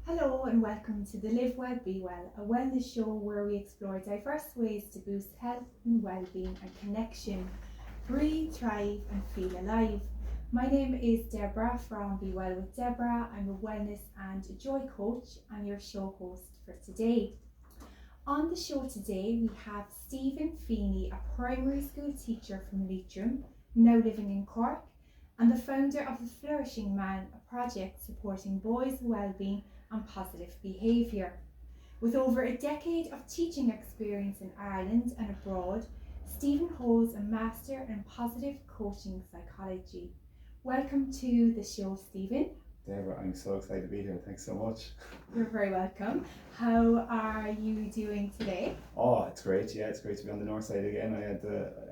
Hello and welcome to the Live Well, Be Well, a wellness show where we explore diverse ways to boost health and well-being and connection, breathe, thrive and feel alive. My name is Deborah from Be Well with Deborah. I'm a wellness and joy coach and your show host for today. On the show today we have Stephen Feeney, a primary school teacher from Leitrim, now living in Cork, and the founder of the Flourishing Man, a project supporting boys' well-being and positive behaviour. With over a decade of teaching experience in Ireland and abroad, Stephen holds a Master in Positive Coaching Psychology. Welcome to the show, Stephen. Deborah, I'm so excited to be here. Thanks so much. You're very welcome. How are you doing today? Oh, it's great. Yeah, it's great to be on the north side again.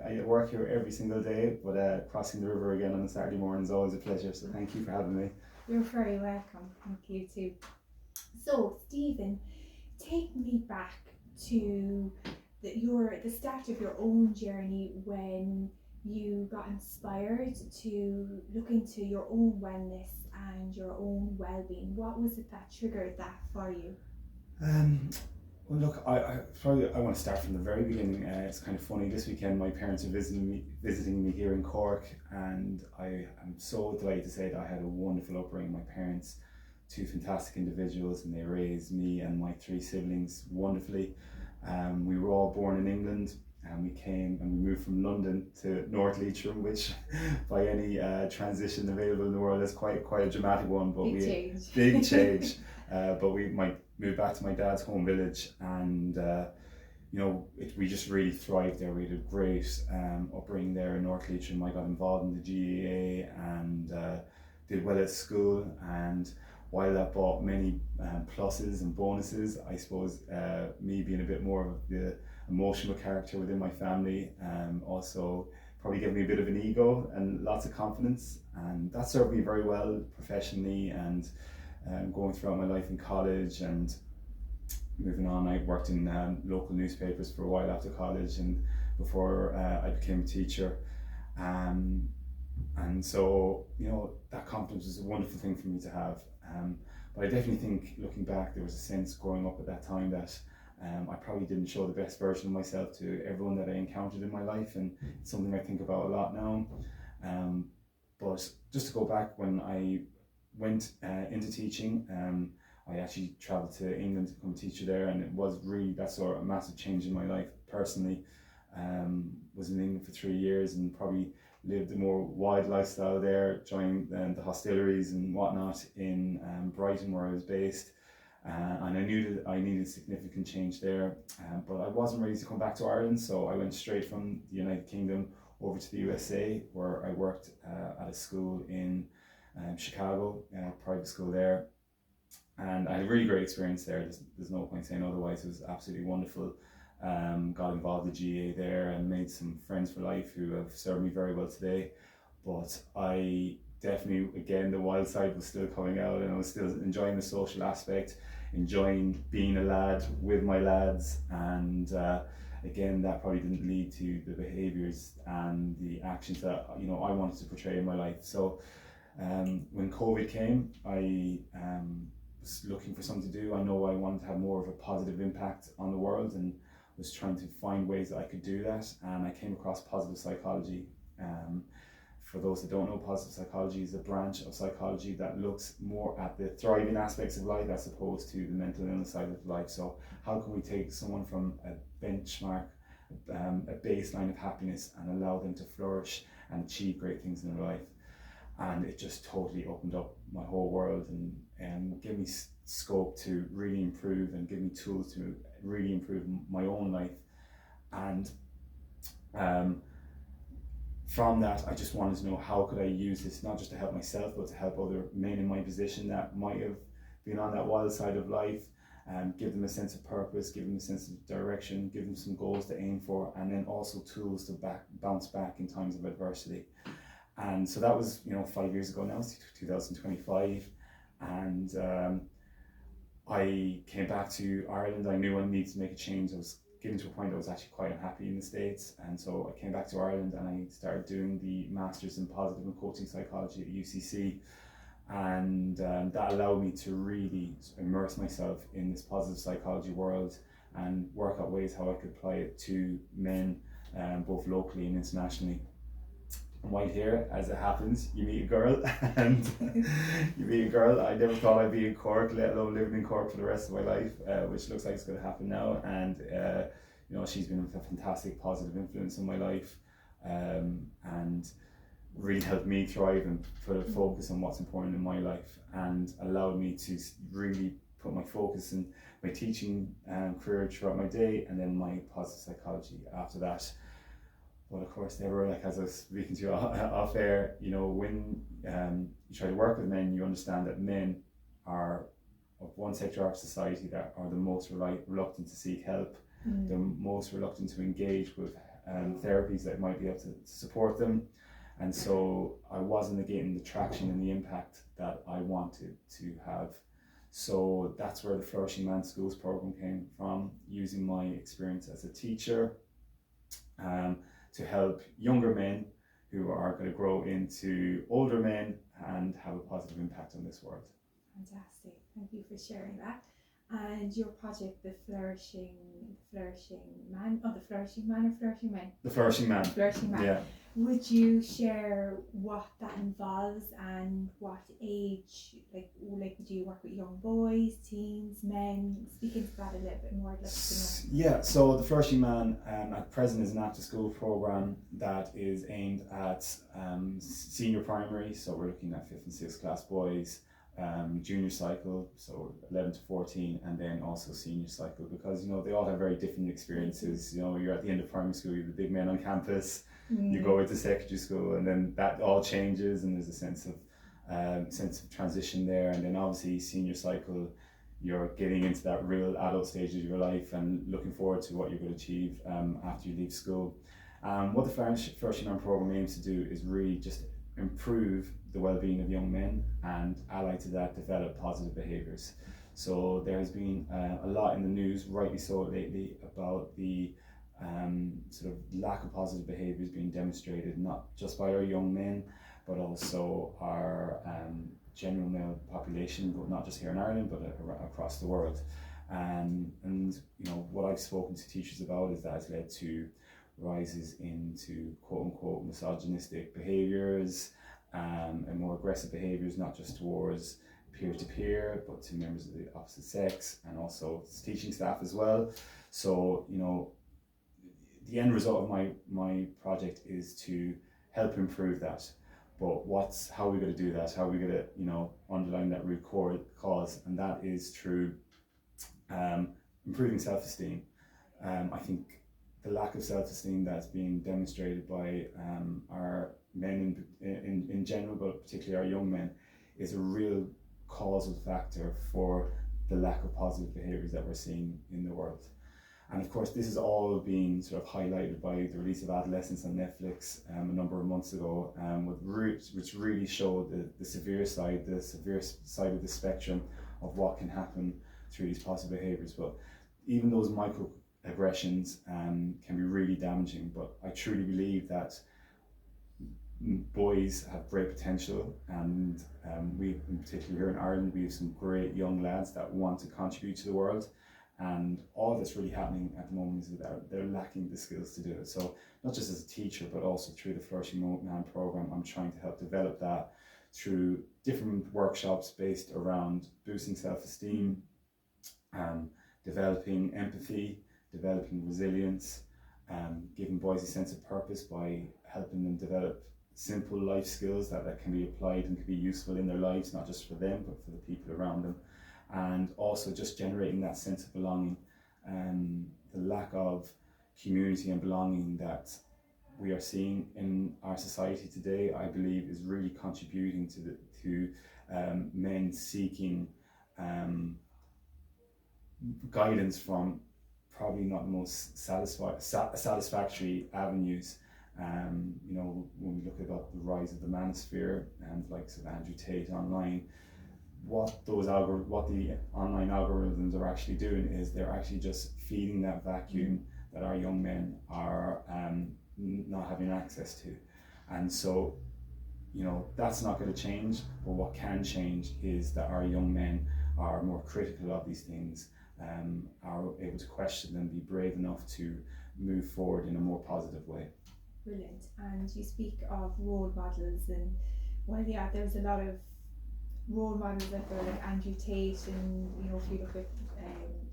I work here every single day, but crossing the river again on a Saturday morning is always a pleasure. So thank you for having me. You're very welcome. Thank you too. So, Stephen, take me back to the start of your own journey when you got inspired to look into your own wellness and your own well-being. What was it that triggered that for you? Well, look, I want to start from the very beginning. It's kind of funny. This weekend, my parents are visiting me here in Cork, and I am so delighted to say that I had a wonderful upbringing. My parents, two fantastic individuals, and they raised me and my three siblings wonderfully. We were all born in England, and we moved from London to North Leitrim, which by any transition available in the world is quite a dramatic one. But big change. But we moved back to my dad's home village, and we just really thrived there. We had a great upbringing there in North Leitrim. I got involved in the GAA and did well at school, and while that brought many pluses and bonuses, I suppose me being a bit more of the emotional character within my family also probably gave me a bit of an ego and lots of confidence, and that served me very well professionally and going throughout my life in college and moving on. I worked in local newspapers for a while after college and before I became a teacher, and so that confidence was a wonderful thing for me to have, but I definitely think, looking back, there was a sense growing up at that time that I probably didn't show the best version of myself to everyone that I encountered in my life, and it's something I think about a lot now. But just to go back, when I went into teaching, I actually travelled to England to become a teacher there, and it was really that sort of massive change in my life personally. Was in England for 3 years and probably lived a more wild lifestyle there, joined the hosteleries and whatnot in Brighton, where I was based. And I knew that I needed significant change there, but I wasn't ready to come back to Ireland, so I went straight from the United Kingdom over to the USA, where I worked at a school in Chicago, private school there, and I had a really great experience there. There's no point saying otherwise. It was absolutely wonderful. Got involved in the GA there and made some friends for life who have served me very well today. But I definitely, again, the wild side was still coming out, and I was still enjoying the social aspect, enjoying being a lad with my lads, and again, that probably didn't lead to the behaviours and the actions that I wanted to portray in my life. So when COVID came, I was looking for something to do. I know I wanted to have more of a positive impact on the world, and was trying to find ways that I could do that, and I came across positive psychology. For those that don't know, positive psychology is a branch of psychology that looks more at the thriving aspects of life as opposed to the mental illness side of life. So how can we take someone from a benchmark, a baseline of happiness, and allow them to flourish and achieve great things in their life? And it just totally opened up my whole world and gave me scope to really improve and give me tools to really improve my own life. And from that, I just wanted to know, how could I use this not just to help myself, but to help other men in my position that might have been on that wild side of life, give them a sense of purpose, give them a sense of direction, give them some goals to aim for, and then also tools to bounce back in times of adversity. And so that was 5 years ago now, it's 2025, and I came back to Ireland. I knew I needed to make a change. I was getting to a point I was actually quite unhappy in the States, and so I came back to Ireland and I started doing the Masters in Positive and Coaching Psychology at UCC. and that allowed me to really immerse myself in this positive psychology world and work out ways how I could apply it to men, both locally and internationally. And while here, as it happens, you meet a girl, and I never thought I'd be in Cork, let alone living in Cork for the rest of my life, which looks like it's going to happen now. And she's been a fantastic positive influence in my life, and really helped me thrive and put a focus on what's important in my life, and allowed me to really put my focus in my teaching career throughout my day, and then my positive psychology after that. But of course, never, like as I was speaking to you off air, when you try to work with men, you understand that men are of one sector of society that are the most reluctant to seek help, the most reluctant to engage with therapies that might be able to support them. And so I wasn't getting the traction and the impact that I wanted to have. So that's where the Flourishing Man Schools program came from, using my experience as a teacher to help younger men who are going to grow into older men and have a positive impact on this world. Fantastic, thank you for sharing that. And your project, the Flourishing Man, the Flourishing Man or Flourishing Men? The Flourishing Man. Flourishing Man. Yeah. Would you share what that involves and what age, like do you work with young boys, teens, men? Speak into that a little bit more. I'd love to know. Yeah, so the Flourishing Man at present is an after school program that is aimed at senior primary, so we're looking at 5th and 6th class boys, junior cycle, so 11 to 14, and then also senior cycle, because they all have very different experiences. You're at the end of primary school, you're the big men on campus, you go into secondary school, and then that all changes, and there's a sense of transition there. And then obviously senior cycle, you're getting into that real adult stage of your life and looking forward to what you're going to achieve after you leave school. What the Flourishing Man program aims to do is really just improve the well-being of young men, and allied to that, develop positive behaviours. So there has been a lot in the news, rightly so, lately, about the sort of lack of positive behaviours being demonstrated, not just by our young men, but also our general male population, but not just here in Ireland, but across the world. And what I've spoken to teachers about is that has led to rises into quote-unquote misogynistic behaviours, and more aggressive behaviours, not just towards peer-to-peer, but to members of the opposite sex, and also teaching staff as well. So the end result of my project is to help improve that. But how are we going to do that? How are we going to underline that root cause? And that is through improving self-esteem. I think the lack of self-esteem that's being demonstrated by our men in general, but particularly our young men, is a real causal factor for the lack of positive behaviours that we're seeing in the world. And of course, this is all being sort of highlighted by the release of Adolescence on Netflix a number of months ago, which really showed the severe side of the spectrum of what can happen through these positive behaviours. But even those microaggressions can be really damaging. But I truly believe that boys have great potential, and we, in particular here in Ireland, we have some great young lads that want to contribute to the world. And all that's really happening at the moment is that they're lacking the skills to do it. So not just as a teacher, but also through the Flourishing Man program, I'm trying to help develop that through different workshops based around boosting self-esteem, developing empathy, developing resilience, giving boys a sense of purpose by helping them develop simple life skills that can be applied and can be useful in their lives, not just for them, but for the people around them. And also just generating that sense of belonging. The lack of community and belonging that we are seeing in our society today, I believe, is really contributing to men seeking guidance from probably not the most satisfactory avenues. When we look about the rise of the manosphere and the likes of Andrew Tate online, what the online algorithms are actually doing is they're actually just feeding that vacuum that our young men are not having access to. And so, that's not going to change. But what can change is that our young men are more critical of these things, are able to question them, be brave enough to move forward in a more positive way. Brilliant. And you speak of role models, and there's a lot of role models out there like Andrew Tate, and if you look at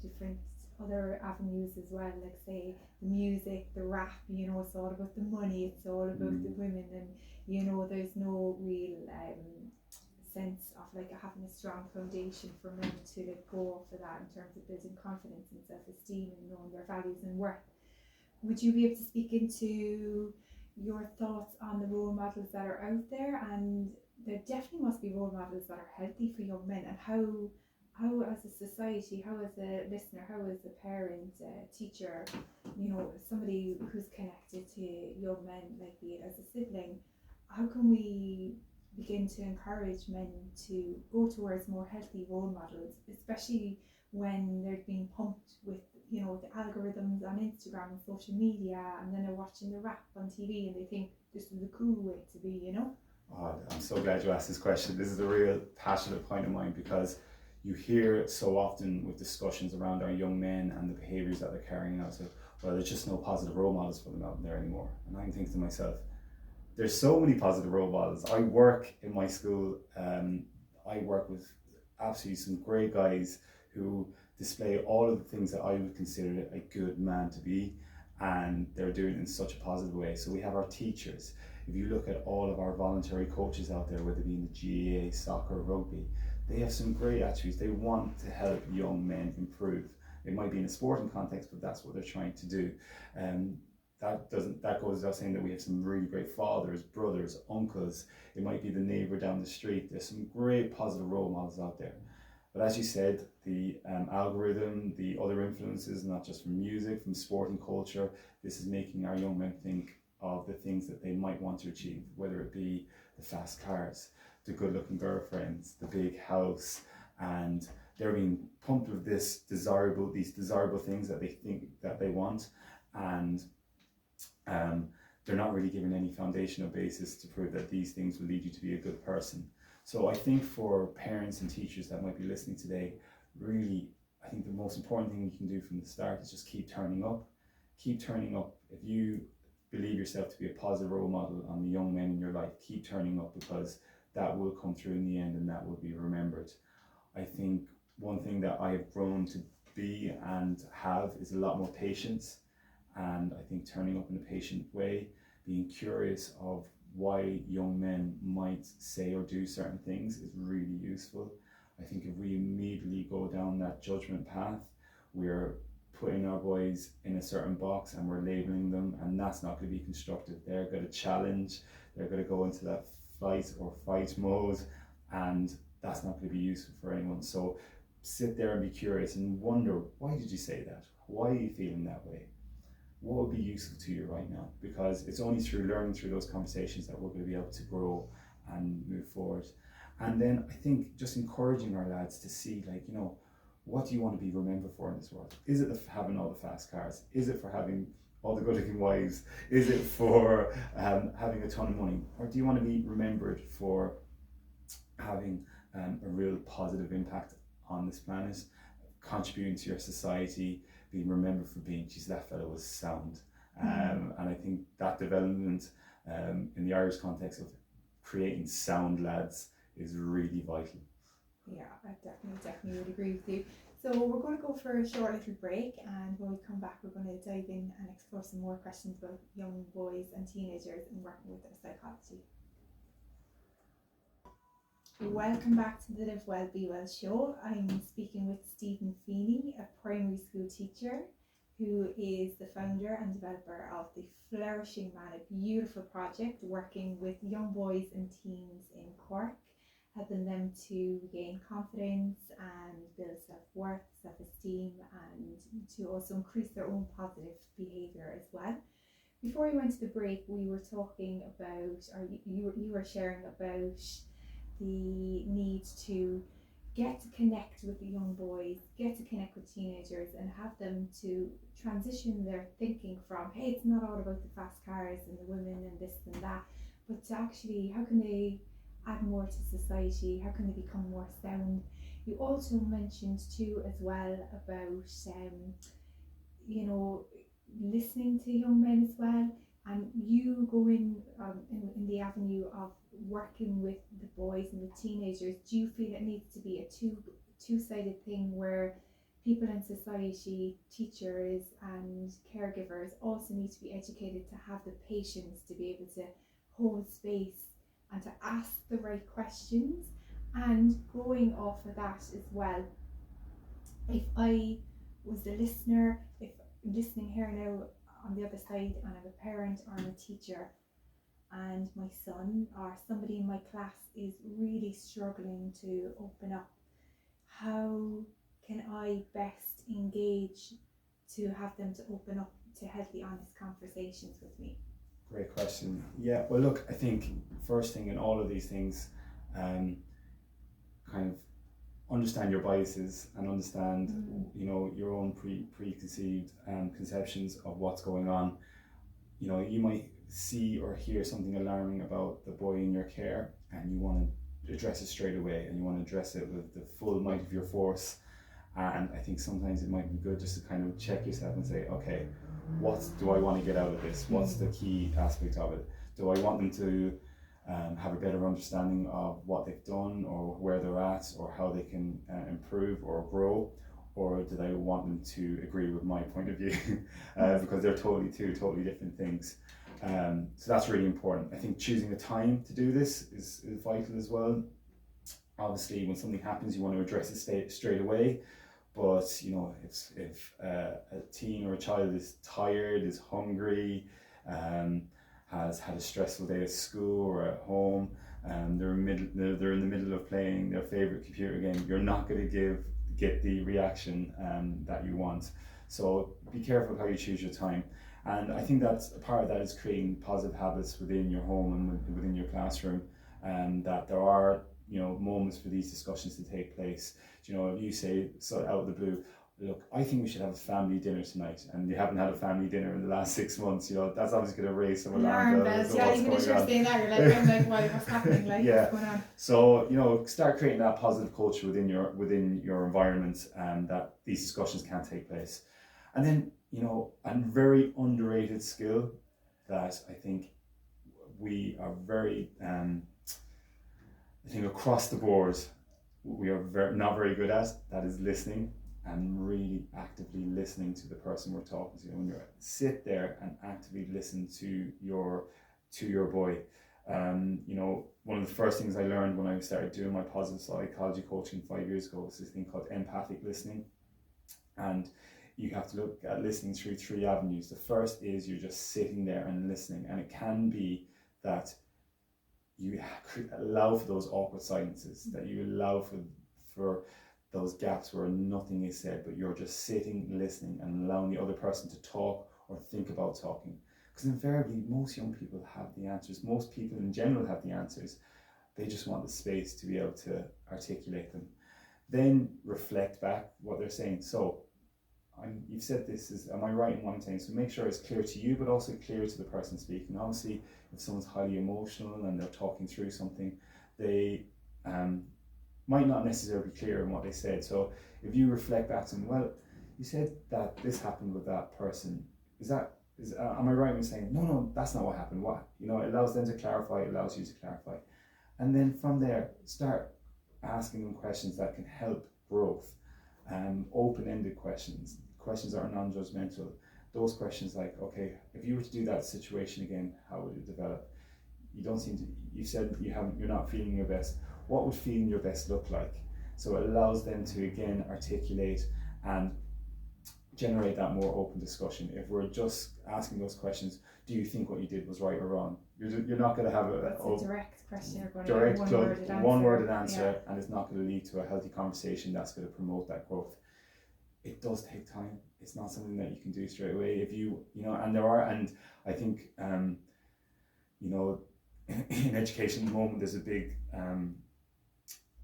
different other avenues as well, like say the music, the rap, it's all about the money, it's all about the women, and there's no real sense of like having a strong foundation for men to like go off of that in terms of building confidence and self-esteem and knowing their values and worth. Would you be able to speak into your thoughts on the role models that are out there? And there definitely must be role models that are healthy for young men, and how as a society, how as a listener, how as a parent, teacher, somebody who's connected to young men, like be it as a sibling, how can we begin to encourage men to go towards more healthy role models, especially when they're being pumped with the algorithms on Instagram and social media, and then they're watching the rap on TV and they think this is the cool way to be, Oh, I'm so glad you asked this question. This is a real passionate point of mine, because you hear it so often with discussions around our young men and the behaviours that they're carrying out. So, well, there's just no positive role models for them out there anymore. And I'm thinking to myself, there's so many positive role models. I work in my school, I work with absolutely some great guys who display all of the things that I would consider a good man to be, and they're doing it in such a positive way. So we have our teachers. If you look at all of our voluntary coaches out there, whether it be in the GAA, soccer, rugby, they have some great attributes. They want to help young men improve. It might be in a sporting context, but that's what they're trying to do. That goes without saying that we have some really great fathers, brothers, uncles. It might be the neighbour down the street. There's some great positive role models out there. But as you said, the algorithm, the other influences, not just from music, from sporting culture, this is making our young men think of the things that they might want to achieve, whether it be the fast cars, the good-looking girlfriends, the big house, and they're being pumped with these desirable things that they think that they want, and they're not really given any foundational basis to prove that these things will lead you to be a good person. So I think for parents and teachers that might be listening today, really, I think the most important thing you can do from the start is just keep turning up. Keep turning up. If you believe yourself to be a positive role model on the young men in your life, keep turning up, because that will come through in the end and that will be remembered. I think one thing that I have grown to be and have is a lot more patience, and I think turning up in a patient way, being curious of why young men might say or do certain things is really useful. I think if we immediately go down that judgment path, we're putting our boys in a certain box and we're labeling them, and that's not going to be constructive. They're going to challenge, they're going to go into that fight or fight mode, and that's not going to be useful for anyone. So sit there and be curious and wonder, why did you say that? Why are you feeling that way? What would be useful to you right now? Because it's only through learning through those conversations that we're going to be able to grow and move forward. And then I think just encouraging our lads to see, like, what do you want to be remembered for in this world? Is it having all the fast cars? Is it for having all the good-looking wives? Is it for having a ton of money? Or do you want to be remembered for having a real positive impact on this planet, contributing to your society, being remembered for being, geez, that fellow was sound. And I think that development in the Irish context of creating sound lads is really vital. Yeah, I definitely would agree with you. So we're going to go for a short little break, and when we come back we're going to dive in and explore some more questions about young boys and teenagers and working with their psychology. Welcome back to the Live Well, Be Well show. I'm speaking with Stephen Feeney, a primary school teacher who is the founder and developer of the Flourishing Man, a beautiful project working with young boys and teens in Cork, helping them to gain confidence and build self-worth, self-esteem, and to also increase their own positive behaviour as well. Before we went to the break, we were talking about, or you were sharing about the need to get to connect with the young boys, get to connect with teenagers, and have them to transition their thinking from, hey, it's not all about the fast cars and the women and this and that, but to actually, how can they add more to society? How can they become more sound? You also mentioned too as well about listening to young men as well, and you go in the avenue of working with the boys and the teenagers. Do you feel it needs to be a two-sided thing where people in society, teachers and caregivers, also need to be educated to have the patience to be able to hold space and to ask the right questions? And going off of that as well, if I was the listener, if I'm listening here now on the other side and I'm a parent or I'm a teacher, and my son or somebody in my class is really struggling to open up, how can I best engage to have them to open up to healthy, honest conversations with me? Great question. Yeah, well look, I think first thing in all of these things, kind of understand your biases and understand your own preconceived conceptions of what's going on. You might see or hear something alarming about the boy in your care, and you want to address it straight away, and you want to address it with the full might of your force. And I think sometimes it might be good just to kind of check yourself and say, okay, what do I want to get out of this? What's the key aspect of it? Do I want them to have a better understanding of what they've done or where they're at or how they can improve or grow? Or did I want them to agree with my point of view? Because they're totally different things. So that's really important. I think choosing a time to do this is vital as well. Obviously, when something happens, you want to address it straight away. But if a teen or a child is tired, is hungry, has had a stressful day at school or at home, they're in the middle of playing their favorite computer game, you're not going to get the reaction that you want. So be careful how you choose your time. And I think that's a part of that is creating positive habits within your home and within your classroom, and that there are moments for these discussions to take place. If you say so out of the blue, look, I think we should have a family dinner tonight, and you haven't had a family dinner in the last 6 months, that's obviously going to raise some alarm bells. Yeah, even if you're saying that, you're like, I'm like, what's happening? Like, yeah. What's going on? So start creating that positive culture within your environment, and that these discussions can take place. And then a very underrated skill that I think we are very I think across the board we are not very good at, that is listening, and really actively listening to the person we're talking to. When you sit there and actively listen to your boy. One of the first things I learned when I started doing my positive psychology coaching 5 years ago was this thing called empathic listening. And you have to look at listening through 3 avenues. The first is you're just sitting there and listening, and it can be that you allow for those awkward silences, that you allow for those gaps where nothing is said, but you're just sitting, listening, and allowing the other person to talk or think about talking. Because invariably, most young people have the answers. Most people in general have the answers. They just want the space to be able to articulate them. Then reflect back what they're saying. So, you've said this, am I right in what I'm saying? So make sure it's clear to you, but also clear to the person speaking. Obviously, if someone's highly emotional and they're talking through something, they might not necessarily be clear in what they said. So if you reflect back to them, well, you said that this happened with that person. Am I right in saying, no, that's not what happened? What? It allows them to clarify, it allows you to clarify. And then from there, start asking them questions that can help growth. Open-ended questions that are non-judgmental. Those questions like, okay, if you were to do that situation again, how would it develop? You said you're not feeling your best. What would feeling your best look like? So it allows them to again articulate and generate that more open discussion. If we're just asking those questions, do you think what you did was right or wrong? You're not going to have a direct question. You're going to get one-worded answer, and it's not going to lead to a healthy conversation that's going to promote that growth. It does take time. It's not something that you can do straight away. If and I think in education at the moment there's a big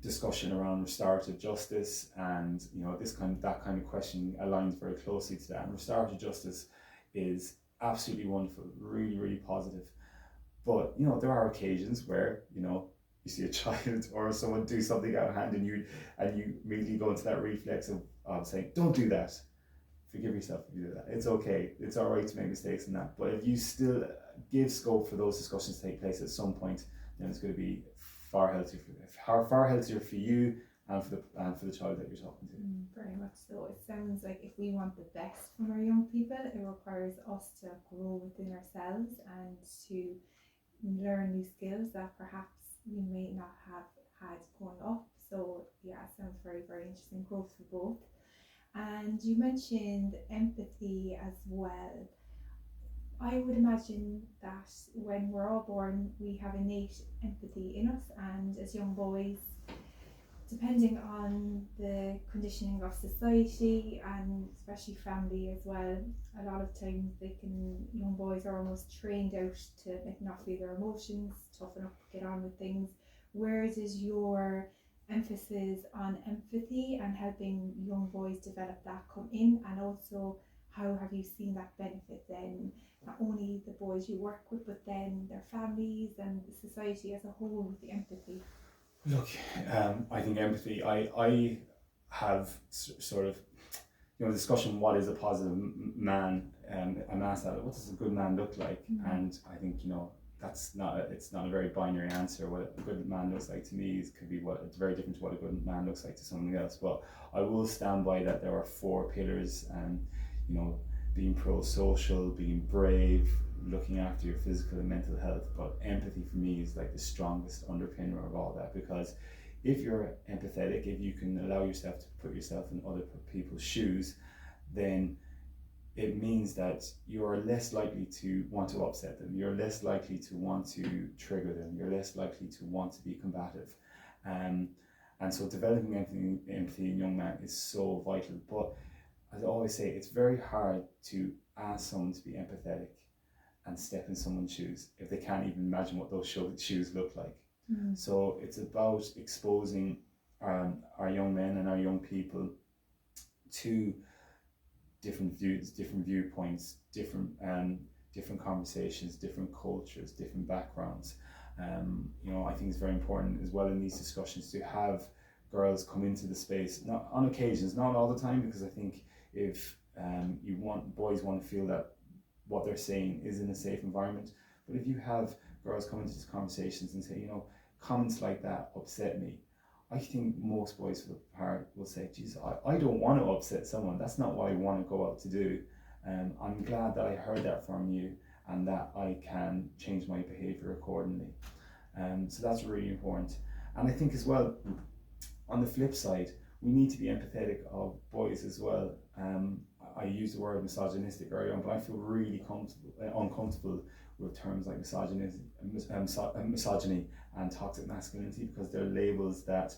discussion around restorative justice, and that kind of question aligns very closely to that. And restorative justice is absolutely wonderful, really, really positive. But there are occasions where you see a child or someone do something out of hand, and you immediately go into that reflex of saying, don't do that. Forgive yourself if you do that. It's okay. It's all right to make mistakes in that. But if you still give scope for those discussions to take place at some point, then it's going to be far healthier for you and for the child that you're talking to. Very much so. It sounds like if we want the best from our young people, it requires us to grow within ourselves and to learn new skills that perhaps we may not have had growing up. So yeah, it sounds very, very interesting. Growth for both. And you mentioned empathy as well. I would imagine that when we're all born, we have innate empathy in us, and as young boys, depending on the conditioning of society and especially family as well, a lot of times young boys are almost trained out to not feel their emotions, toughen up, get on with things. Where does your emphasis on empathy and helping young boys develop that come in, and also how have you seen that benefit then not only the boys you work with but then their families and the society as a whole with the empathy? Look, I think empathy, I have sort of discussion, what is a positive man? I'm asked that, what does a good man look like? And I think it's not a very binary answer. What a good man looks like to me could be it's very different to what a good man looks like to someone else. But I will stand by that there are 4 pillars, and being pro-social, being brave, looking after your physical and mental health. But empathy for me is like the strongest underpinner of all that, because if you're empathetic, if you can allow yourself to put yourself in other people's shoes, then it means that you're less likely to want to upset them, you're less likely to want to trigger them, you're less likely to want to be combative. And so developing empathy in young men is so vital. But as I always say, it's very hard to ask someone to be empathetic and step in someone's shoes if they can't even imagine what those shoes look like. So it's about exposing our young men and our young people to different views, different viewpoints, different conversations, different cultures, different backgrounds. I think it's very important as well in these discussions to have girls come into the space, not on occasions, not all the time, because I think if boys want to feel that what they're saying is in a safe environment. But if you have girls come into these conversations and say, comments like that upset me, I think most boys for the part will say, geez, I don't want to upset someone. That's not what I want to go out to do. I'm glad that I heard that from you and that I can change my behaviour accordingly. So that's really important. And I think as well, on the flip side, we need to be empathetic of boys as well. I use the word misogynistic earlier on, but I feel really uncomfortable with terms like misogyny and toxic masculinity, because they're labels that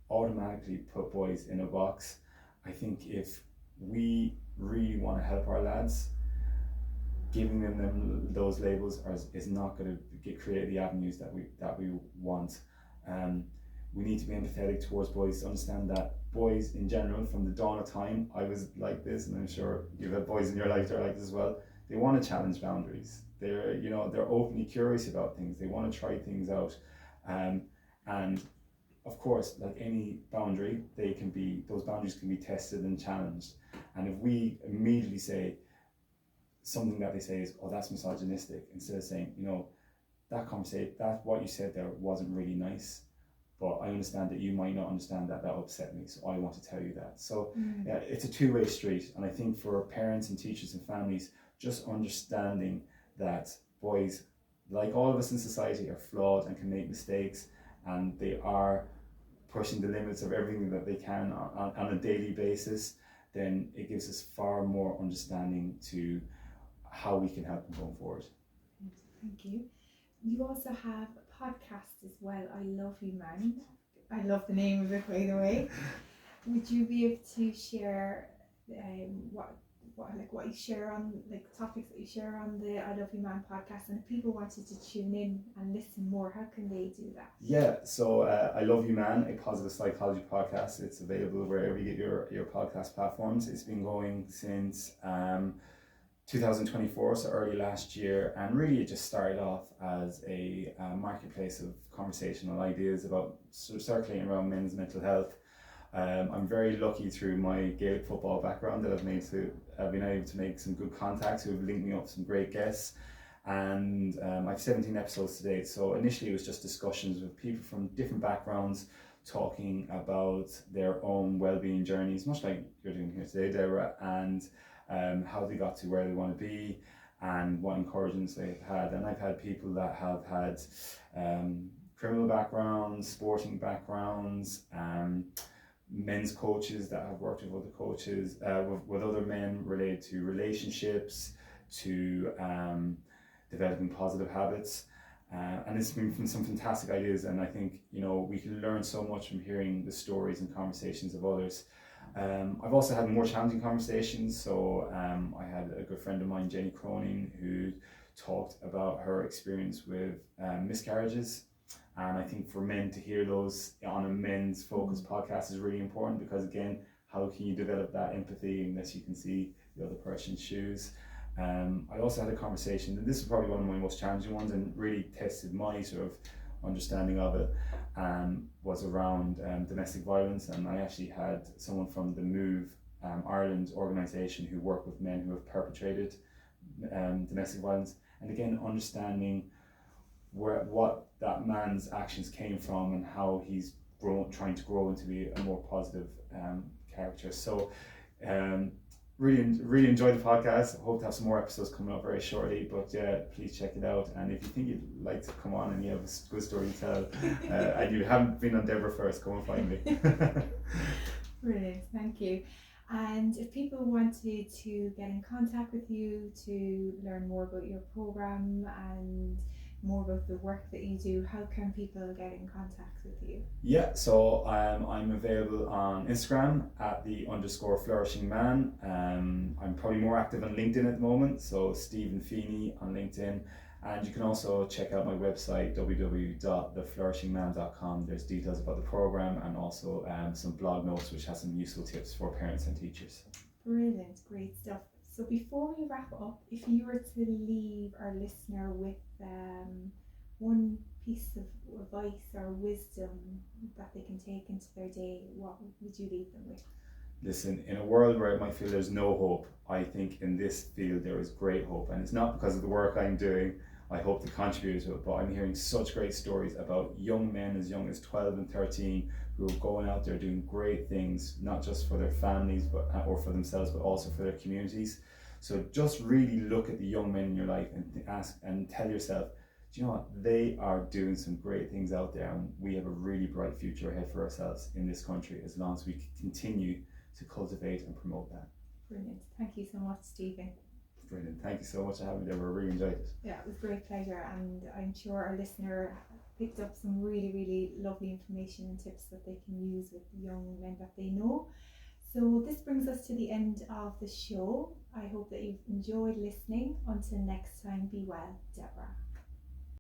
automatically put boys in a box. I think if we really want to help our lads, giving them those labels is not going to create the avenues that we want. We need to be empathetic towards boys to understand that boys in general, from the dawn of time, I was like this, and I'm sure you've had boys in your life that are like this as well. They want to challenge boundaries. They're openly curious about things. They want to try things out, and of course, like any boundary, those boundaries can be tested and challenged. And if we immediately say something that they say is, oh, that's misogynistic, instead of saying, that conversation, that what you said there wasn't really nice, but I understand that you might not understand that upset me, so I want to tell you that. So it's a two-way street, and I think for parents and teachers and families, just understanding that boys, like all of us in society, are flawed and can make mistakes, and they are pushing the limits of everything that they can on a daily basis, then it gives us far more understanding to how we can help them going forward. Thank you. You also have a podcast as well, I Love You Man. I love the name of it, by the way. Would you be able to share what you share on, like topics that you share on the I Love You Man podcast, and if people wanted to tune in and listen more, how can they do that? Yeah, so I Love You Man, a positive psychology podcast. It's available wherever you get your podcast platforms. It's been going since 2024, so early last year, and really it just started off as a marketplace of conversational ideas about circulating around men's mental health. I'm very lucky through my Gaelic football background that I've been able to make some good contacts who have linked me up with some great guests. And I have 17 episodes to date. So initially it was just discussions with people from different backgrounds talking about their own well-being journeys, much like you're doing here today, Deborah, and how they got to where they want to be and what encouragements they've had. And I've had people that have had criminal backgrounds, sporting backgrounds, men's coaches that have worked with other coaches, with other men related to relationships, to developing positive habits. And it's been from some fantastic ideas, and I think we can learn so much from hearing the stories and conversations of others. I've also had more challenging conversations. So I had a good friend of mine, Jenny Cronin, who talked about her experience with miscarriages. And I think for men to hear those on a men's focused podcast is really important, because again, how can you develop that empathy unless you can see the other person's shoes? I also had a conversation, and this is probably one of my most challenging ones and really tested my sort of understanding of it, was around domestic violence. And I actually had someone from the Move Ireland organisation who work with men who have perpetrated domestic violence, and again understanding what that man's actions came from and how he's trying to grow into be a more positive character. So really enjoyed the podcast. I hope to have some more episodes coming up very shortly, but yeah, please check it out. And if you think you'd like to come on and you have a good story to tell, and you haven't been on Deborah first, come and find me. Brilliant, thank you. And if people wanted to get in contact with you to learn more about your program and more about the work that you do, how can people get in contact with you? Yeah, so I'm available on Instagram at @_Flourishing Man. I'm probably more active on LinkedIn at the moment, so Stephen Feeney on LinkedIn. And you can also check out my website, www.theflourishingman.com. There's details about the program and also some blog notes which has some useful tips for parents and teachers. Brilliant, great stuff. So before we wrap up, if you were to leave our listener with one piece of advice or wisdom that they can take into their day, what would you leave them with? Listen, in a world where it might feel there's no hope, I think in this field there is great hope. And it's not because of the work I'm doing. I hope to contribute to it, but I'm hearing such great stories about young men as young as 12 and 13 who are going out there doing great things, not just for their families or for themselves, but also for their communities. So just really look at the young men in your life and ask and tell yourself, do you know what? They are doing some great things out there, and we have a really bright future ahead for ourselves in this country as long as we continue to cultivate and promote that. Brilliant. Thank you so much, Stephen. Brilliant. Thank you so much for having me, Deborah. I really enjoyed it. Yeah, it was a great pleasure, and I'm sure our listener picked up some really, really lovely information and tips that they can use with the young men that they know. So this brings us to the end of the show. I hope that you've enjoyed listening. Until next time, be well, Deborah.